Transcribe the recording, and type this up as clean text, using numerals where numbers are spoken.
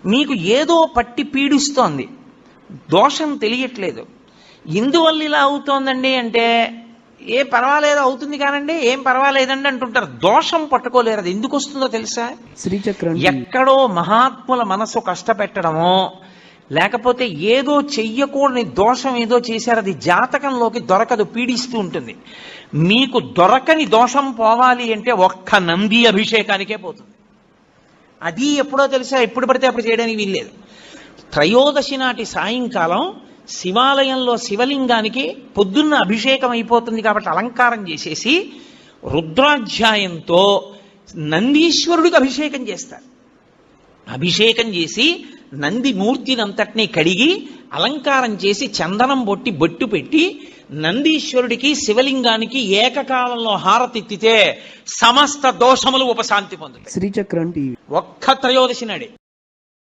మీకు ఏదో పట్టి పీడిస్తోంది, దోషం తెలియట్లేదు. ఎందువల్ల ఇలా అవుతోందండి అంటే, ఏ పర్వాలేదు అవుతుంది కానండి, ఏం పర్వాలేదండి అంటుంటారు. దోషం పట్టుకోలేరు. అది ఎందుకు వస్తుందో తెలుసా? శ్రీచక్రం ఎక్కడో మహాత్ముల మనసు కష్టపెట్టడమో, లేకపోతే ఏదో చెయ్యకూడని దోషం ఏదో చేశారు, అది జాతకంలోకి దొరకదు, పీడిస్తూ ఉంటుంది. మీకు దొరకని దోషం పోవాలి అంటే ఒక్క నంది అభిషేకానికే పోతుంది. అది ఎప్పుడో తెలుసా? ఎప్పుడు పడితే అప్పుడు చేయడానికి వీల్లేదు. త్రయోదశి నాటి సాయంకాలం శివాలయంలో శివలింగానికి పొద్దున్న అభిషేకం అయిపోతుంది కాబట్టి అలంకారం చేసేసి రుద్రాధ్యాయంతో నందీశ్వరుడికి అభిషేకం చేస్తారు. అభిషేకం చేసి నంది మూర్తినంతటినీ కడిగి అలంకారం చేసి చందనం బొట్టు పెట్టి నందీశ్వరుడికి శివలింగానికి ఏకకాలంలో హారతిత్తితే సమస్త దోషములు ఉపశాంతి పొందుతాయి. శ్రీచక్రం టీవీ ఒక్క త్రయోదశి నాడే.